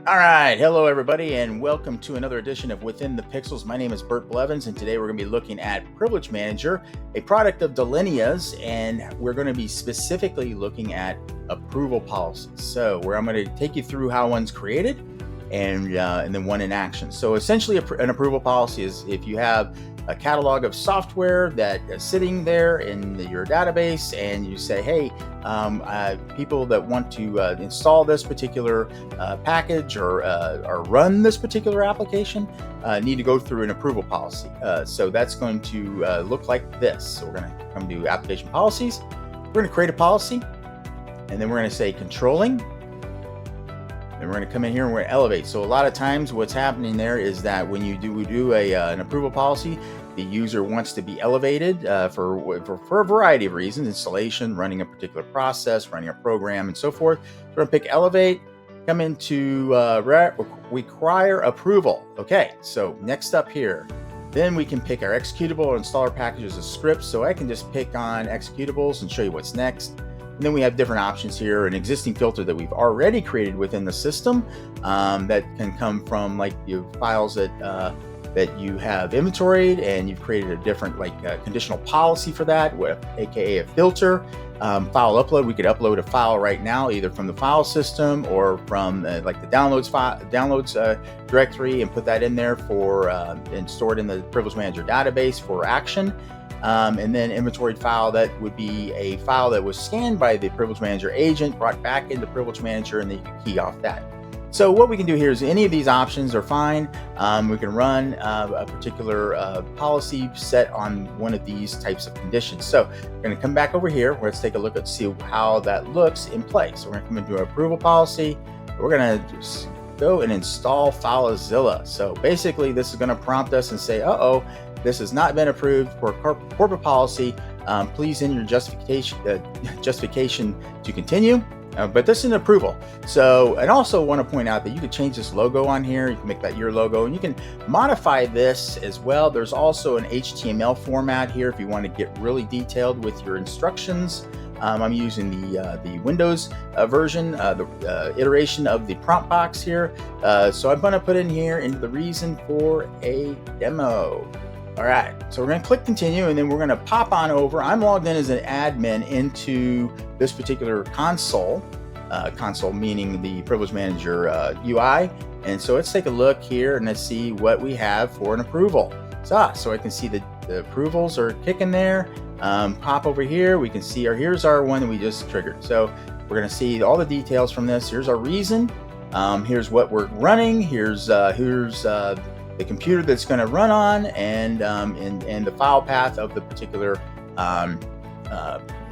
All right, hello everybody, and welcome to another edition of Within the Pixels. My name is Bert Blevins, and today we're going to be looking at Privilege Manager, a product of Delinia's, and we're going to be specifically looking at approval policies. So, where I'm going to take you through how one's created and then one in action. So, essentially, an approval policy is if you have a catalog of software that is sitting there in your database, and you say, hey, people that want to install this particular package or run this particular application need to go through an approval policy. So that's going to look like this. So we're going to come to application policies. We're going to create a policy, and then we're going to say controlling. And we're going to come in here and we're going to elevate. So a lot of times what's happening there is that when you do an approval policy, the user wants to be elevated for a variety of reasons: installation, running a particular process, running a program, and so forth. So we're going to pick elevate, come into require approval. Okay, so next up here, then we can pick our executable or installer packages as scripts. So I can just pick on executables and show you what's next. And then we have different options here, an existing filter that we've already created within the system that can come from like files that you have inventoried, and you've created a different conditional policy for that, aka a filter. File upload, we could upload a file right now either from the file system or from the downloads directory, and put that in there for and store it in the Privilege Manager database for action. And then inventoried file, that would be a file that was scanned by the Privilege Manager agent, brought back into Privilege Manager, and then you can key off that. So what we can do here is any of these options are fine. We can run a particular policy set on one of these types of conditions. So we're going to come back over here. Let's take a look at see how that looks in place. So we're going to come into our approval policy. We're going to just go and install FileZilla. So basically this is going to prompt us and say, this has not been approved for corporate policy. Please enter your justification to continue. But this is an approval. So, and also want to point out that you can change this logo on here. You can make that your logo, and you can modify this as well. There's also an HTML format here if you want to get really detailed with your instructions. I'm using the Windows version, the iteration of the prompt box here. So I'm going to put in here into the reason for a demo. All right, so we're going to click continue, and then we're going to pop on over. I'm logged in as an admin into this particular console, console meaning the Privilege Manager UI. And so let's take a look here and let's see what we have for an approval. So I can see the approvals are kicking there. Pop over here, we can see here's our one that we just triggered. So we're going to see all the details from this. Here's our reason. Here's what we're running. Here's the computer that's going to run on, and the file path of the particular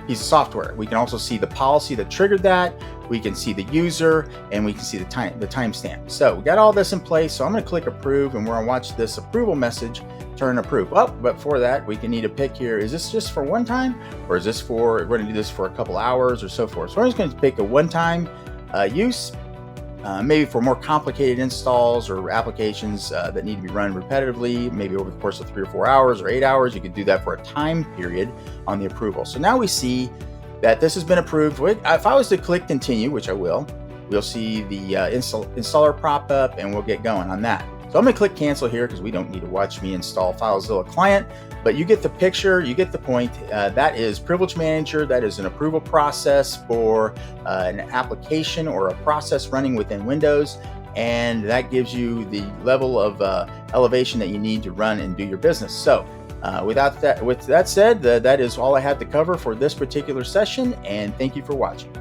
piece of software. We can also see the policy that triggered that. We can see the user, and we can see the timestamp. So we got all this in place. So I'm going to click approve, and we're going to watch this approval message turn approve. But for that, we can need to pick here. Is this just for one time, or is this we're going to do this for a couple hours or so forth? So I'm just going to pick a one-time use. Maybe for more complicated installs or applications that need to be run repetitively, maybe over the course of 3 or 4 hours or 8 hours, you could do that for a time period on the approval. So now we see that this has been approved. If I was to click continue, which I will, we'll see the installer prop up, and we'll get going on that. So I'm going to click cancel here because we don't need to watch me install FileZilla client, but you get the picture, you get the point. That is Privilege Manager. That is an approval process for an application or a process running within Windows, and that gives you the level of elevation that you need to run and do your business. So with that said, that is all I had to cover for this particular session, and thank you for watching.